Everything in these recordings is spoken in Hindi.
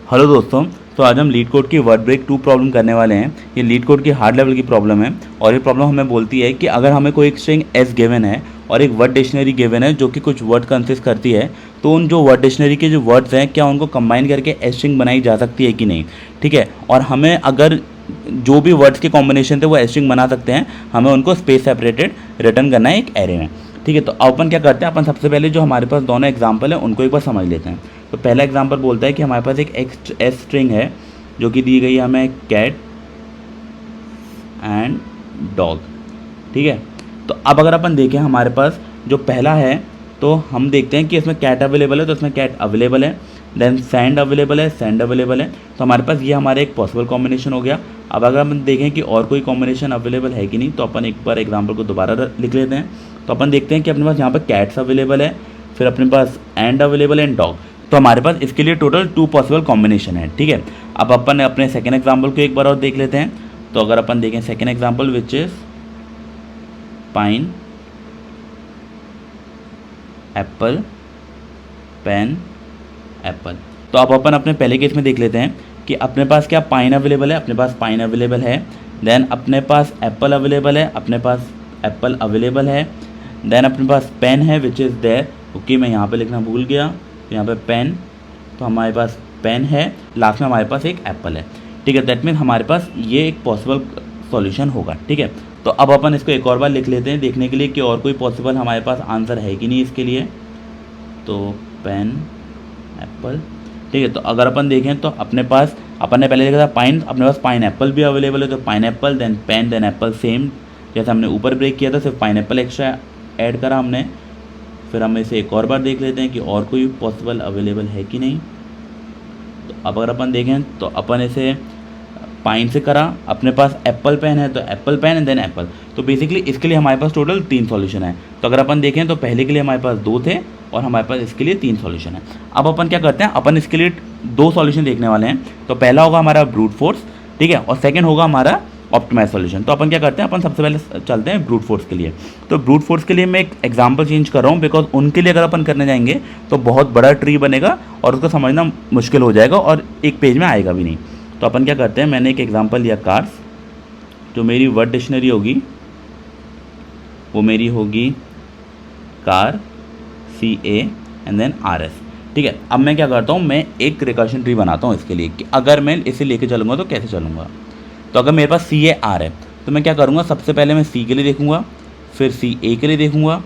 हेलो दोस्तों, तो आज हम लीड कोड की वर्ड ब्रेक 2 प्रॉब्लम करने वाले हैं। ये लीड कोड की हार्ड लेवल की प्रॉब्लम है और ये प्रॉब्लम हमें बोलती है कि अगर हमें कोई एक स्ट्रिंग एस गिवन है और एक वर्ड डिक्शनरी गिवन है जो कि कुछ वर्ड कंसिस्ट करती है, तो उन जो वर्ड डिक्शनरी के जो वर्ड्स हैं क्या उनको कंबाइन करके एस स्ट्रिंग बनाई जा सकती है कि नहीं। ठीक है, और हमें अगर जो भी वर्ड्स के कॉम्बिनेशन थे वो एस स्ट्रिंग बना सकते हैं, हमें उनको स्पेस सेपरेटेड रिटर्न करना है एक एरे में। ठीक है, तो अपन क्या करते हैं, अपन सबसे पहले जो हमारे पास दोनों एग्जाम्पल है उनको एक बार समझ लेते हैं। तो पहला एग्जाम्पल बोलता है कि हमारे पास एक एस स्ट्रिंग है जो कि दी गई है हमें कैट एंड डॉग। ठीक है, तो अब अगर अपन देखें हमारे पास जो पहला है तो हम देखते हैं कि इसमें कैट अवेलेबल है, तो इसमें कैट अवेलेबल है, देन सैंड अवेलेबल है, सैंड अवेलेबल है। तो हमारे पास ये हमारे एक पॉसिबल कॉम्बिनेशन हो गया। अब अगर हम देखें कि और कोई कॉम्बिनेशन अवेलेबल है कि नहीं, तो अपन एक बार एग्जाम्पल को दोबारा लिख लेते हैं। तो अपन देखते हैं कि अपने पास यहाँ पर कैट्स अवेलेबल है, फिर अपने पास एंड अवेलेबल है एंड डॉग। तो हमारे पास इसके लिए टोटल 2 पॉसिबल कॉम्बिनेशन है। ठीक है, अब अपन अपने सेकेंड एग्जाम्पल को एक बार और देख लेते हैं। तो अगर अपन देखें second example which is pineapple pen apple. तो अब अपन अपने पहले केस में देख लेते हैं कि अपने पास क्या पाइन अवेलेबल है, अपने पास पाइन अवेलेबल है, देन अपने पास एप्पल अवेलेबल है, अपने पास एप्पल अवेलेबल है, देन अपने पास पेन है विच इज़ देयर। ओके, मैं यहाँ पे लिखना भूल गया, तो यहाँ पे पेन, तो हमारे पास पेन है, लास्ट में हमारे पास एक एप्पल है। ठीक है, दैट मीन हमारे पास ये एक पॉसिबल सॉल्यूशन होगा। ठीक है, तो अब अपन इसको एक और बार लिख लेते हैं देखने के लिए कि और कोई पॉसिबल हमारे पास आंसर है कि नहीं इसके लिए। तो पेन एप्पल। ठीक है, तो अगर अपन देखें तो अपने पास अपन ने पहले देखा था पाइन, अपने पास पाइन एप्पल भी अवेलेबल है, तो pineapple then pen then apple, same जैसे हमने ऊपर ब्रेक किया था, सिर्फ पाइन एप्पल एक्स्ट्रा ऐड करा हमने। फिर हम इसे एक और बार देख लेते हैं कि और कोई पॉसिबल अवेलेबल है कि नहीं। तो अब अगर अपन देखें तो अपन इसे पाइन से करा, अपने पास एप्पल पेन है तो apple pen and then apple. तो बेसिकली इसके लिए हमारे पास टोटल 3 सॉल्यूशन है। तो अगर अपन देखें तो पहले के लिए हमारे पास 2 थे और हमारे पास इसके लिए 3 सॉल्यूशन है। अब अपन क्या करते हैं, अपन इसके लिए 2 सॉल्यूशन देखने वाले हैं। तो पहला होगा हमारा ब्रूट फोर्स, ठीक है, और सेकेंड होगा हमारा ऑप्टिमाइज सॉल्यूशन। तो अपन क्या करते हैं, अपन सबसे पहले चलते हैं ब्रूट फोर्स के लिए। तो ब्रूट फोर्स के लिए मैं एक एग्जांपल चेंज कर रहा हूँ, बिकॉज उनके लिए अगर अपन करने जाएंगे तो बहुत बड़ा ट्री बनेगा और उसको समझना मुश्किल हो जाएगा और एक पेज में आएगा भी नहीं। तो अपन क्या करते हैं, मैंने एक एग्जांपल लिया कार्स, जो मेरी वर्ड डिक्शनरी होगी वो मेरी होगी car CA and then RS। ठीक है, अब मैं क्या करता हूँ, मैं एक रिकर्शन ट्री बनाता हूँ इसके लिए कि अगर मैं इसे लेके चलूँगा तो कैसे चलूँगा। तो अगर मेरे पास CA R है तो मैं क्या करूँगा, सबसे पहले मैं C के लिए देखूँगा, फिर CA के लिए देखूँगा,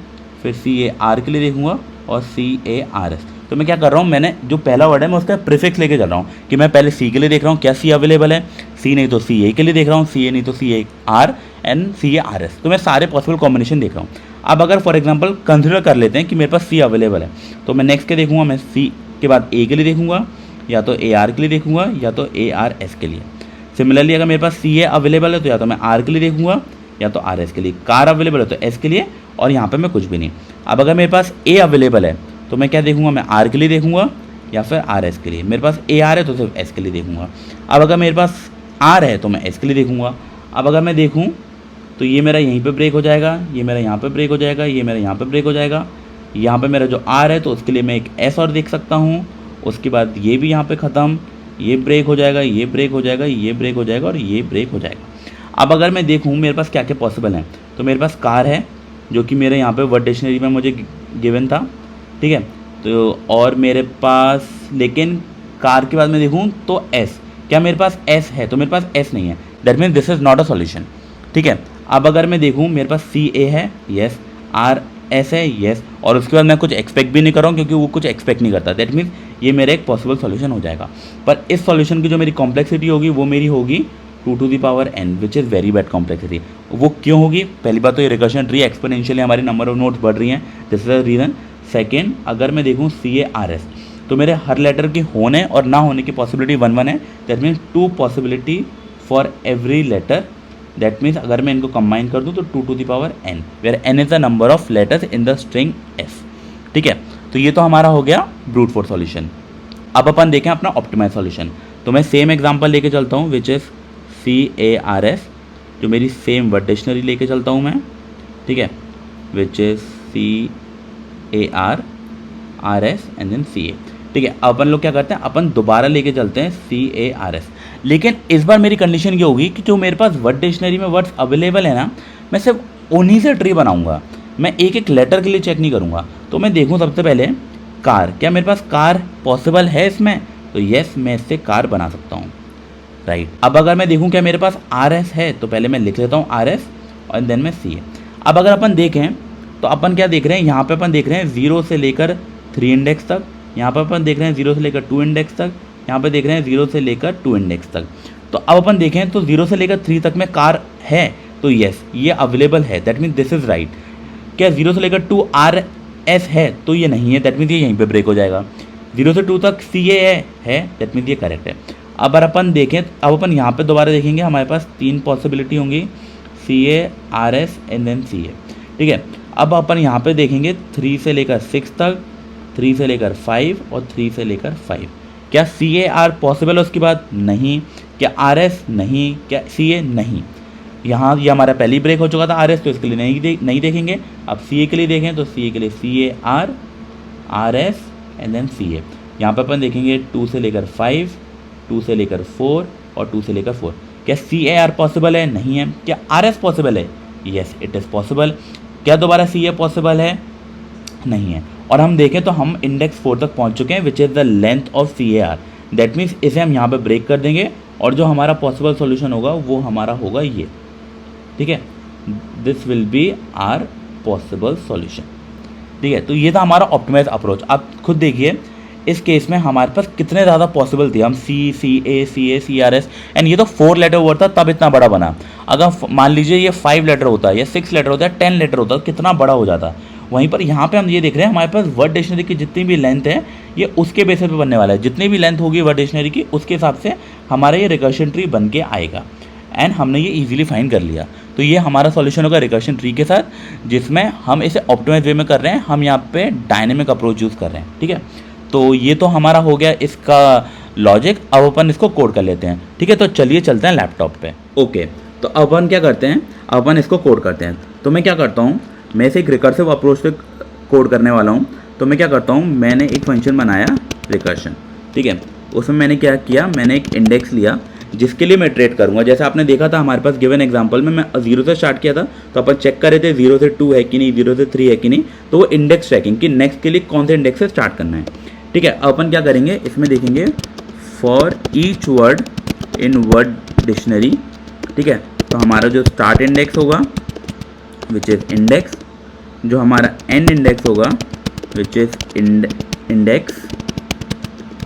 फिर CAR के लिए देखूँगा और CARS। तो मैं क्या कर रहा हूँ, मैंने जो पहला वर्ड है मैं उसका प्रीफिक्स लेके चल रहा हूँ कि मैं पहले C के लिए देख रहा हूँ क्या C अवेलेबल है, C नहीं तो CA के लिए देख रहा हूँ, CA नहीं तो CAR एंड CARS। तो मैं सारे पॉसिबल कॉम्बिनेशन देख रहा हूँ। अब अगर फॉर एग्जांपल कंसिडर कर लेते हैं कि मेरे पास C अवेलेबल है, तो मैं नेक्स्ट के देखूँगा, मैं C के बाद A के लिए देखूँगा, या तो AR के लिए देखूँगा या तो ARS के लिए। सिमिलरली अगर मेरे पास CA अवेलेबल है तो या तो मैं R के लिए देखूँगा या तो RS के लिए, कार अवेलेबल है तो S के लिए, और यहाँ पे मैं कुछ भी नहीं। अब अगर मेरे पास A अवेलेबल है तो मैं क्या देखूँगा, मैं R के लिए देखूँगा या फिर RS के लिए। मेरे पास AR है तो सिर्फ S के लिए देखूँगा। अब अगर मेरे पास R है तो मैं S के लिए देखूँगा। अब अगर मैं देखूँ तो ये मेरा यहीं पे ब्रेक हो जाएगा, ये मेरा यहाँ पे ब्रेक हो जाएगा, ये मेरा यहाँ पे ब्रेक हो जाएगा। यहाँ पे मेरा जो R है तो उसके लिए मैं एक S और देख सकता हूँ, उसके बाद ये भी यहाँ पे ख़त्म, ये ब्रेक हो जाएगा, ये ब्रेक हो जाएगा, ये ब्रेक हो जाएगा और ये ब्रेक हो जाएगा। अब अगर मैं देखूँ मेरे पास क्या क्या पॉसिबल है, तो मेरे पास कार है जो कि मेरे यहाँ पे वर्ड डिक्शनरी में मुझे गिवन था। ठीक है, तो और मेरे पास, लेकिन कार के बाद मैं देखूँ तो S, क्या मेरे पास S है, तो मेरे पास S नहीं है, that means this is not a solution. ठीक है, अब अगर मैं देखूँ मेरे पास CA है, यस, RS है, यस, और उसके बाद मैं कुछ एक्सपेक्ट भी नहीं कर रहा हूँ क्योंकि वो कुछ एक्सपेक्ट नहीं करता, दैट मीन्स ये मेरा एक पॉसिबल सॉल्यूशन हो जाएगा। पर इस सॉल्यूशन की जो मेरी कॉम्प्लेक्सिटी होगी वो मेरी होगी 2 to the power n, which is very bad complexity. वो क्यों होगी, पहली बात तो ये रिकर्शन ट्री एक्सपोनेंशियली हमारी नंबर ऑफ नोड्स बढ़ रही हैं, this is the reason. Second, अगर मैं देखूँ CARS तो मेरे हर लेटर के होने और ना होने की पॉसिबिलिटी 1 है, that means 2 possibility for every letter. That means अगर मैं इनको कंबाइन कर दूँ तो 2 to the power n, where n is the number of letters in the string S। ठीक है, तो ये तो हमारा हो गया ब्रूट फोर्स सॉल्यूशन। अब अपन देखें अपना ऑप्टिमाइज सॉल्यूशन। तो मैं सेम एग्जांपल लेके चलता हूँ विच इज़ CARS, जो मेरी सेम वर्ड डिक्शनरी लेके चलता हूँ मैं। ठीक है, which is CAR RS and then CA। ठीक है, अपन लोग क्या करते हैं, अपन दोबारा लेके चलते हैं CARS। लेकिन इस बार मेरी कंडीशन ये होगी कि जो मेरे पास वर्ड डिक्शनरी में वर्ड्स अवेलेबल है ना, मैं सिर्फ उन्हीं से ट्री बनाऊंगा, मैं एक एक लेटर के लिए चेक नहीं करूंगा। तो मैं देखूं सबसे पहले कार, क्या मेरे पास कार पॉसिबल है इसमें, तो यस मैं इससे कार बना सकता हूँ, राइट। अब अगर मैं देखूं क्या मेरे पास RS है, तो पहले मैं लिख लेता हूँ RS और देन मैं CA। अब अगर अपन देखें तो अपन क्या देख रहे हैं, यहाँ पे अपन देख रहे हैं 0 से लेकर 3 इंडेक्स तक, यहाँ पर अपन देख रहे हैं 0 से लेकर 2 इंडेक्स तक, यहाँ पे देख रहे हैं 0 से लेकर 2 इंडेक्स तक। तो अब अपन देखें तो 0 से लेकर 3 तक में कार है, तो यस ये अवेलेबल है, that means this is right. क्या 0 से लेकर 2 RS है, तो ये नहीं है, दैट मीन्स ये यहीं पे ब्रेक हो जाएगा। 0 से 2 तक CA है, दैट मीन्स ये करेक्ट है। अब अगर अपन देखें, अब अपन यहाँ पे दोबारा देखेंगे, हमारे पास 3 पॉसिबिलिटी होंगी, CA RS and then CA, ठीक है। अब अपन यहाँ पे देखेंगे 3 से लेकर 6 तक, 3 से लेकर 5 और 3 से लेकर 5। क्या CAR पॉसिबल है उसकी बात, नहीं। क्या RS, नहीं। क्या CA, नहीं। यहाँ ये हमारा पहली ब्रेक हो चुका था RS, तो इसके लिए नहीं देखेंगे। अब CA के लिए देखें तो CA के लिए CAR RS and then CA। यहाँ पर अपन देखेंगे 2 से लेकर 5, 2 से लेकर 4 और 2 से लेकर 4। क्या CAR पॉसिबल है, नहीं है। क्या RS पॉसिबल है, यस इट इज़ पॉसिबल। क्या दोबारा CA पॉसिबल है, नहीं है। और हम देखें तो हम इंडेक्स 4 तक पहुंच चुके हैं, which is the length of CAR। That means इसे हम यहाँ पे ब्रेक कर देंगे और जो हमारा पॉसिबल सॉल्यूशन होगा वो हमारा होगा ये, ठीक है। This will be our possible solution, ठीक है। तो ये था हमारा ऑप्टिमाइज अप्रोच। आप खुद देखिए इस केस में हमारे पास कितने ज़्यादा पॉसिबल थे, हम CA CRS एंड ये तो 4 लेटर वर्ड था तब इतना बड़ा बना। अगर मान लीजिए ये 5 लेटर होता है या 6 लेटर होता है, 10 लेटर होता है, कितना बड़ा हो जाता। वहीं पर यहाँ पे हम ये देख रहे हैं हमारे पास वर्ड डिक्शनरी की जितनी भी लेंथ है ये उसके बेसिस पे बनने वाला है। जितनी भी लेंथ होगी वर्ड डिक्शनरी की उसके हिसाब से हमारा ये रिकर्शन ट्री बन के आएगा एंड हमने ये इजीली फाइंड कर लिया। तो ये हमारा सॉल्यूशन होगा रिकर्शन ट्री के साथ, जिसमें हम इसे ऑप्टिमाइज वे में कर रहे हैं, हम यहाँ पे डायनेमिक अप्रोच यूज़ कर रहे हैं, ठीक है। तो ये तो हमारा हो गया इसका लॉजिक। अब अपन इसको कोड कर लेते हैं, ठीक है। तो चलिए चलते हैं लैपटॉप पे। ओके, तो अपन क्या करते हैं, अपन इसको कोड करते हैं। तो मैं क्या करता हूँ, मैं इसे एक रिकर्सिव अप्रोच से कोड करने वाला हूँ। तो मैं क्या करता हूँ, मैंने एक फंक्शन बनाया रिकर्शन, ठीक है। उसमें मैंने क्या किया, मैंने एक इंडेक्स लिया जिसके लिए मैं ट्रेड करूँगा। जैसे आपने देखा था हमारे पास गिवन एग्जांपल में मैं 0 से स्टार्ट किया था, तो अपन चेक कर रहे थे 0 से 2 है कि नहीं, 0 से 3 है कि नहीं। तो वो इंडेक्स ट्रैकिंग कि नेक्स्ट के लिए कौन से इंडेक्स से स्टार्ट करना है, ठीक है। अपन क्या करेंगे, इसमें देखेंगे for each word in word dictionary, ठीक है। तो हमारा जो स्टार्ट इंडेक्स होगा विच इज़ इंडेक्स, जो हमारा एंड इंडेक्स होगा which is index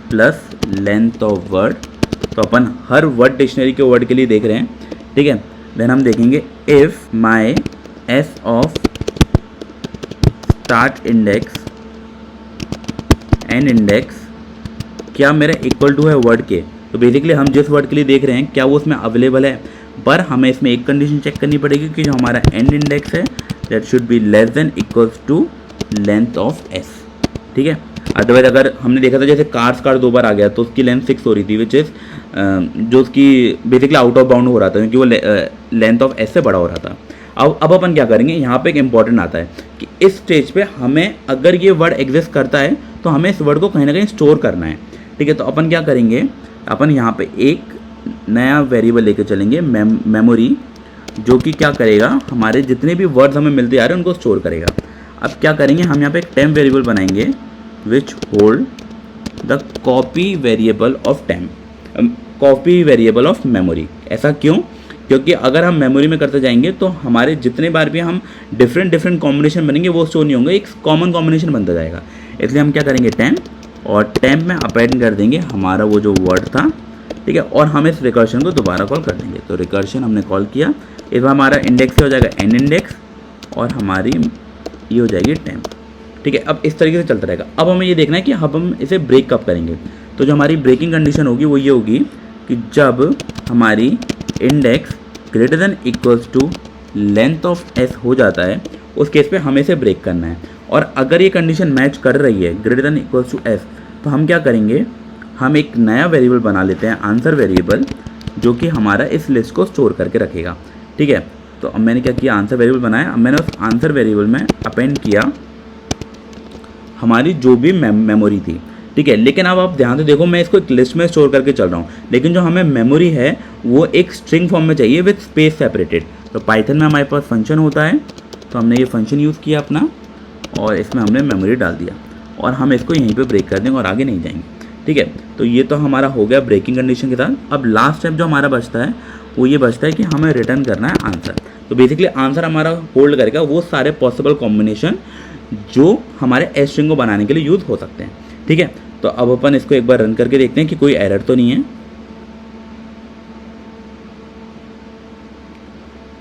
plus length of word. तो अपन हर वर्ड डिक्शनरी के वर्ड के लिए देख रहे हैं, ठीक है। देन हम देखेंगे if my S of start index and index क्या मेरा इक्वल टू है वर्ड के। तो बेसिकली हम जिस वर्ड के लिए देख रहे हैं क्या वो उसमें अवेलेबल है, पर हमें इसमें एक कंडीशन चेक करनी पड़ेगी कि जो हमारा एंड इंडेक्स है that should be less than equals to length of S, ठीक है। अदरवाइज अगर हमने देखा था जैसे कार्स 2 बार आ गया तो उसकी लेंथ 6 हो रही थी, विच इज़ जो उसकी बेसिकली आउट ऑफ बाउंड हो रहा था क्योंकि वो लेंथ ऑफ एस से बड़ा हो रहा था। अब अपन क्या करेंगे, यहाँ पे एक इंपॉर्टेंट आता है कि इस स्टेज पे हमें अगर ये वर्ड एग्जिस्ट करता है तो हमें इस वर्ड को कहीं ना कहीं स्टोर करना है, ठीक है। तो अपन क्या करेंगे, अपन यहाँ पे एक नया वेरिएबल लेके चलेंगे मेमोरी, जो कि क्या करेगा, हमारे जितने भी वर्ड्स हमें मिलते आ रहे हैं उनको स्टोर करेगा। अब क्या करेंगे, हम यहाँ पे एक टेम्प वेरिएबल बनाएंगे which hold the copy variable of temp, copy variable of memory. ऐसा क्यों, क्योंकि अगर हम मेमोरी में करते जाएंगे तो हमारे जितने बार भी हम डिफरेंट कॉम्बिनेशन बनेंगे वो स्टोर नहीं होंगे, एक कॉमन कॉम्बिनेशन बनता जाएगा। इसलिए हम क्या करेंगे, टेम्प, और टेम्प में अपेंड कर देंगे हमारा वो जो वर्ड था, ठीक है। और हम इस रिकर्शन को दोबारा कॉल कर देंगे। तो रिकर्शन हमने कॉल किया, इस बार हमारा इंडेक्स हो जाएगा एन इंडेक्स और हमारी ये हो जाएगी टेम्प, ठीक है। अब इस तरीके से चलता रहेगा। अब हमें ये देखना है कि अब हम इसे ब्रेक कब करेंगे। तो जो हमारी ब्रेकिंग कंडीशन होगी वो ये होगी कि जब हमारी index greater than equals to length of S हो जाता है, उस केस पे हमें इसे ब्रेक करना है। और अगर ये कंडीशन मैच कर रही है greater than equals to S, तो हम क्या करेंगे, हम एक नया वेरिएबल बना लेते हैं आंसर वेरिएबल, जो कि हमारा इस लिस्ट को स्टोर करके रखेगा, ठीक है। तो अब मैंने क्या किया, आंसर वेरिएबल बनाया। अब मैंने उस आंसर वेरिएबल में अपेंड किया हमारी जो भी मेमोरी थी, ठीक है। लेकिन अब आप ध्यान से देखो, मैं इसको एक लिस्ट में स्टोर करके चल रहा हूँ, लेकिन जो हमें मेमोरी है वो एक स्ट्रिंग फॉर्म में चाहिए विद स्पेस सेपरेटेड। तो पाइथन में हमारे पास फंक्शन होता है, तो हमने ये फंक्शन यूज़ किया अपना और इसमें हमने मेमोरी डाल दिया और हम इसको यहीं पे ब्रेक कर देंगे और आगे नहीं जाएंगे। ठीक है, तो ये तो हमारा हो गया ब्रेकिंग कंडीशन के साथ। अब लास्ट स्टेप जो हमारा बचता है वो ये बचता है कि हमें रिटर्न करना है आंसर। तो बेसिकली आंसर हमारा होल्ड करेगा वो सारे पॉसिबल कॉम्बिनेशन जो हमारे एस स्ट्रिंग को बनाने के लिए यूज़ हो सकते हैं। ठीक है, तो अब अपन इसको एक बार रन करके देखते हैं कि कोई एरर तो नहीं है।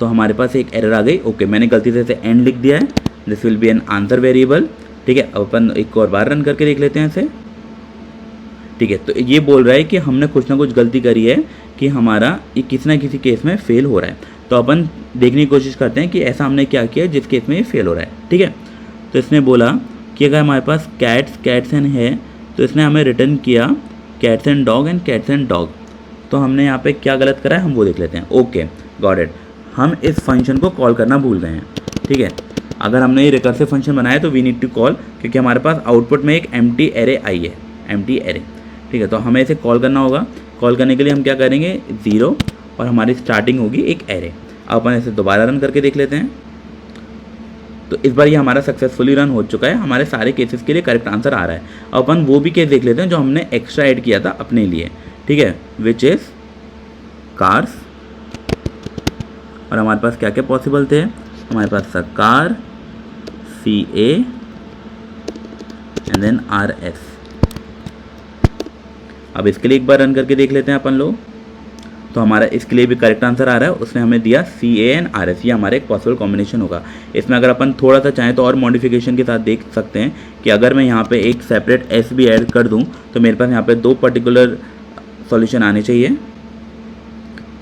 तो हमारे पास एक एरर आ गई। ओके, मैंने गलती से इसे एंड लिख दिया है, this will B an answer variable. ठीक है, अब अपन एक और बार रन करके देख लेते हैं इसे। ठीक है, तो ये बोल रहा है कि हमने कुछ ना कुछ गलती करी है कि हमारा ये किसी ना किसी केस में फेल हो रहा है। तो अपन देखने की कोशिश करते हैं कि ऐसा हमने क्या किया जिस केस में ये फेल हो रहा है। ठीक है, तो इसने बोला कि अगर हमारे पास कैट्स एंड है तो इसने हमें रिटर्न किया cats and dog and cats and dog. तो हमने यहाँ पे क्या गलत करा है हम वो देख लेते हैं। ओके, गॉट इट, हम इस फंक्शन को कॉल करना भूल गए हैं। ठीक है, अगर हमने ये रिकर्सिव फंक्शन बनाया तो वी नीड टू कॉल, क्योंकि हमारे पास आउटपुट में एक एम्प्टी एरे आई है, एम्प्टी एरे। ठीक है, तो हमें इसे कॉल करना होगा। कॉल करने के लिए हम क्या करेंगे, 0 और हमारी स्टार्टिंग होगी एक एरे। अब अपन इसे दोबारा रन करके देख लेते हैं। तो इस बार ये हमारा सक्सेसफुली रन हो चुका है, हमारे सारे केसेस के लिए करेक्ट आंसर आ रहा है। अब अपन वो भी केस देख लेते हैं जो हमने एक्स्ट्रा ऐड किया था अपने लिए। ठीक है, विच इज़ कार्स। और हमारे पास क्या क्या पॉसिबल थे, हमारे पास था car, CA and then RS। अब इसके लिए एक बार रन करके देख लेते हैं अपन लोग। तो हमारा इसके लिए भी करेक्ट आंसर आ रहा है, उसने हमें दिया CA एंड RS। ये हमारा एक पॉसिबल कॉम्बिनेशन होगा। इसमें अगर अपन थोड़ा सा चाहें तो और मॉडिफिकेशन के साथ देख सकते हैं कि अगर मैं यहाँ पे एक सेपरेट S भी ऐड कर दूँ तो मेरे पास यहाँ पे 2 पर्टिकुलर सॉल्यूशन आने चाहिए।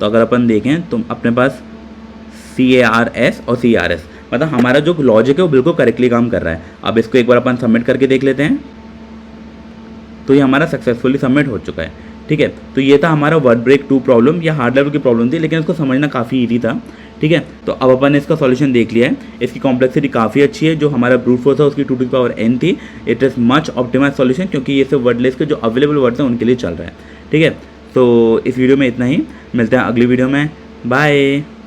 तो अगर अपन देखें तो अपने पास CARS और CRS, मतलब हमारा जो लॉजिक है वो बिल्कुल करेक्टली काम कर रहा है। अब इसको एक बार अपन सबमिट करके देख लेते हैं। तो ये हमारा सक्सेसफुली सबमिट हो चुका है। ठीक है, तो ये था हमारा वर्ड ब्रेक 2 प्रॉब्लम। या हार्ड लेवल की प्रॉब्लम थी, लेकिन इसको समझना काफ़ी ईजी था। ठीक है, तो अब अपन ने इसका सॉल्यूशन देख लिया है। इसकी कॉम्प्लेक्सिटी काफ़ी अच्छी है। जो हमारा ब्रूट फोर्स है उसकी 2n थी। It is much optimise solution, क्योंकि ये सब वर्डलेस के जो अवेलेबल वर्ड्स हैं उनके लिए चल रहा है। ठीक है, तो इस वीडियो में इतना ही, मिलते हैं अगली वीडियो में। बाय।